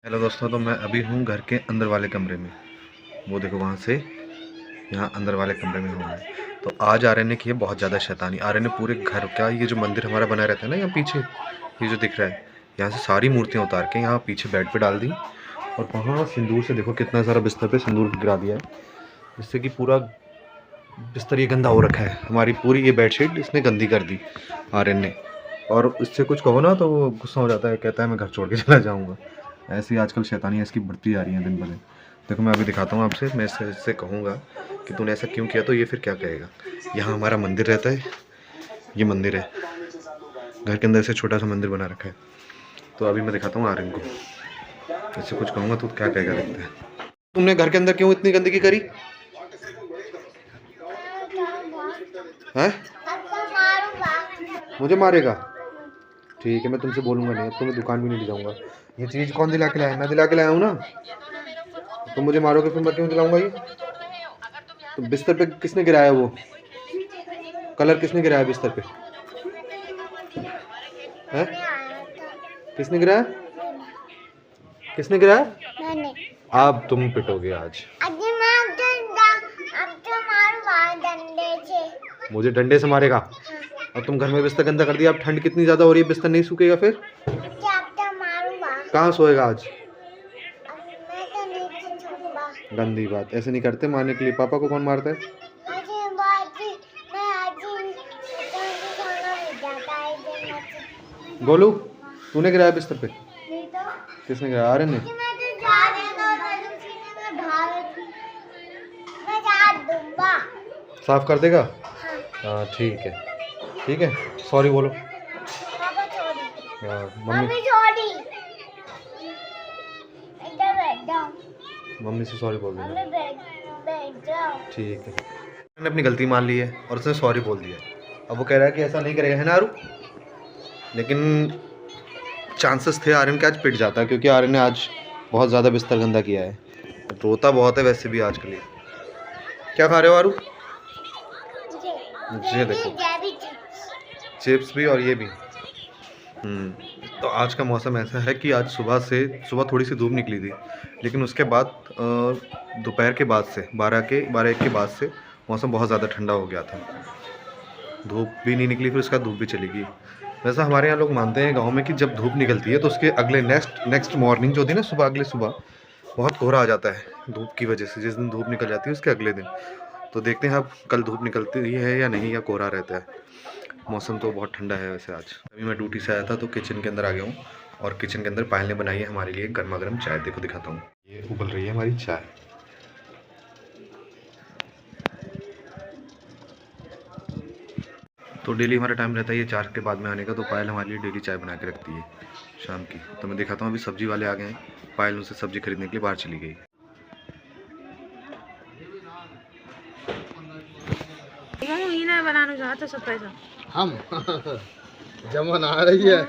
Hello दोस्तों, तो मैं अभी हूँ घर के अंदर वाले कमरे में। वो देखो वहाँ से यहाँ अंदर वाले कमरे में हूँ मैं। तो आज आर्यन ने की है बहुत ज़्यादा शैतानी। आर्यन ने पूरे घर का ये जो मंदिर हमारा बना रहता है ना, यहाँ पीछे ये जो दिख रहा है, यहाँ से सारी मूर्तियाँ उतार के यहाँ पीछे बेड पे डाल दी। और वहाँ सिंदूर से देखो कितना सारा बिस्तर पे सिंदूर गिरा दिया है, जिससे कि पूरा बिस्तर ये गंदा हो रखा है। हमारी पूरी ये बेडशीट इसने गंदी कर दी आर्यन ने। और इससे कुछ कहो ना तो वो गुस्सा हो जाता है, कहता है मैं घर छोड़ के चला जाऊँगा। ऐसे ही आजकल शैतानियाँ इसकी बढ़ती जा रही हैं दिन ब दिन। देखो मैं अभी दिखाता हूँ आपसे। मैं इससे कहूँगा कि तूने ऐसा क्यों किया, तो ये फिर क्या कहेगा। यहाँ हमारा मंदिर रहता है, ये मंदिर है, घर के अंदर से छोटा सा मंदिर बना रखा है। तो अभी मैं दिखाता हूँ आर्यन को। इससे कुछ कहूँगा तो क्या कहेगा, देखते हैं। तुमने घर के अंदर क्यों इतनी गंदगी करी है? मुझे मारेगा? ठीक है, मैं तुमसे बोलूँगा नहीं, अब तो मैं दुकान भी नहीं ले जाऊँगा। ये चीज़ कौन दिला के लाया? मैं दिला के लाया हूँ ना। तुम मुझे मारोगे फिर मैं क्यों दिलाऊंगा ये? तो बिस्तर पे किसने गिराया? वो कलर किसने गिराया बिस्तर पे? है? किसने गिराया? किसने गिराया? मैंने। अब तुम पिटोगे आज। मुझे डंडे से मारेगा? और तुम घर में बिस्तर गंदा कर दिया। अब ठंड कितनी ज्यादा हो रही है, बिस्तर नहीं सूखेगा फिर? कहाँ सोएगा आज? गंदी बात, ऐसे नहीं करते मारने के लिए। पापा को कौन मारता है? गोलू, तूने गिराया बिस्तर पे? किसने गिराया? आर्यन ने। साफ कर देगा? हाँ ठीक है, ठीक है। सॉरी बोलो। मम्मी से सॉरी बोल देना। ठीक है। मैंने अपनी गलती मान ली है और उसने सॉरी बोल दिया। अब वो कह रहा है कि ऐसा नहीं करेगा, है ना आरू? लेकिन चांसेस थे आर्यन के आज पिट जाता, क्योंकि आर्यन ने आज बहुत ज़्यादा बिस्तर गंदा किया है। रोता बहुत है वैसे भी आजकल। क्या खा रहे हो आरू? ये देखो, चिप्स भी और ये भी। तो आज का मौसम ऐसा है कि आज सुबह थोड़ी सी धूप निकली थी, लेकिन उसके बाद दोपहर के बाद से 12-1 के बाद से मौसम बहुत ज़्यादा ठंडा हो गया था। धूप भी नहीं निकली, फिर उसका धूप भी चली गई। वैसा हमारे यहाँ लोग मानते हैं गांव में कि जब धूप निकलती है तो उसके अगले नेक्स्ट मॉर्निंग जो होती है ना, सुबह, अगले सुबह बहुत कोहरा आ जाता है धूप की वजह से। जिस दिन धूप निकल जाती है उसके अगले दिन। तो देखते हैं अब कल धूप निकलती है या नहीं, या कोहरा रहता है। मौसम तो बहुत ठंडा है वैसे आज। अभी मैं ड्यूटी से आया था तो किचन के अंदर आ गया हूँ, और किचन के अंदर पायल ने बनाई है हमारे लिए गर्मा गर्म चाय। देखो दिखाता हूँ, ये उबल रही है हमारी चाय। तो डेली हमारा टाइम रहता है ये 4 के बाद में आने का, तो पायल हमारे लिए डेली चाय बना के रखती है शाम की। तो मैं दिखाता हूँ, अभी सब्जी वाले आ गए हैं। पायल उनसे सब्जी खरीदने के लिए बाहर चली गई। हम जमा आ रही है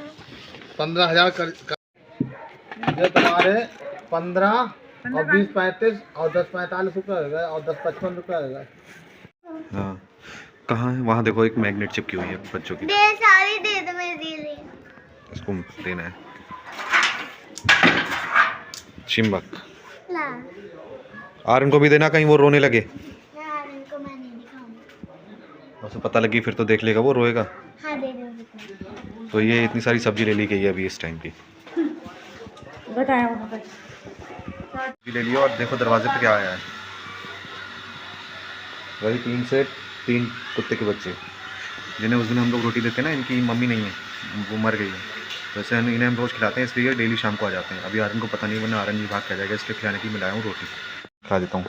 15,000 कर ये तुम्हारे 15 और 20 35 और 10 45 रुपये हो गए, और 10 55 रुपये हो गए। हाँ, कहाँ है? वहाँ देखो एक मैग्नेट चिपकी हुई है बच्चों की। सारी दे दो मेरे लिए। इसको देना है चिम्बक। आर्यन को भी देना, कहीं वो रोने लगे। उसे पता लगी फिर तो देख लेगा, वो रोएगा। हाँ, दे दो। तो ये इतनी सारी सब्जी ले ली गई है अभी इस टाइम की। सब्जी ले लिया, और देखो दरवाजे पे क्या आया है। वही 3 कुत्ते के बच्चे, जिन्हें उस दिन हम लोग रोटी देते हैं ना, इनकी मम्मी नहीं है, वो मर गई है। वैसे इन्हें हम रोज़ खिलाते हैं, इसलिए डेली शाम को आ जाते हैं। अभी आर्यन को पता नहीं, वरना आर्यन विभाग कह जाएगा, इसलिए खिलाने की मिलाया हूँ रोटी। खा देता हूँ।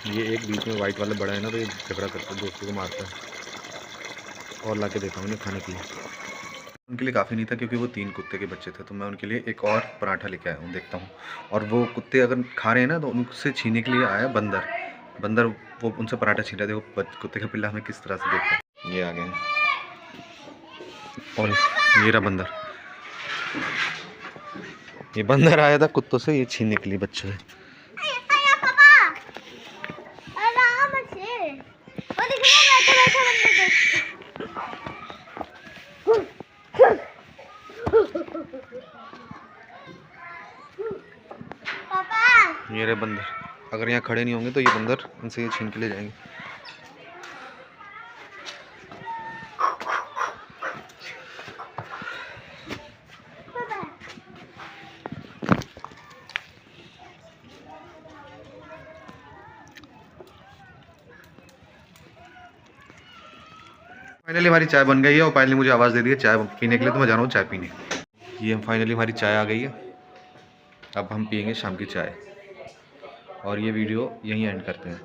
ये एक बीच में वाइट वाला बड़ा है ना, तो ये झगड़ा करता है, दोस्तों को मारता है। और लाके देता हूँ इन्हें खाने के लिए। उनके लिए काफ़ी नहीं था क्योंकि वो 3 कुत्ते के बच्चे थे, तो मैं उनके लिए एक और पराठा लेके आया हूँ, देखता हूँ। और वो कुत्ते अगर खा रहे हैं ना तो उनसे छीनने के लिए आया बंदर वो उनसे पराठा छीन रहा है। देखो कुत्ते का पिल्ला हमें किस तरह से देखता है। ये आ गए हैं और ये रहा बंदर। ये बंदर आया था कुत्तों से ये छीनने के लिए बच्चों से। ये रहे बंदर, अगर यहाँ खड़े नहीं होंगे तो ये बंदर इनसे ये छीन के ले जाएंगे। फाइनली हमारी चाय बन गई है और पायल ने मुझे आवाज़ दे दी है चाय पीने के लिए, तो मैं जा रहा हूँ चाय पीने। ये फाइनली हमारी चाय आ गई है, अब हम पियेंगे शाम की चाय और ये वीडियो यहीं एंड करते हैं।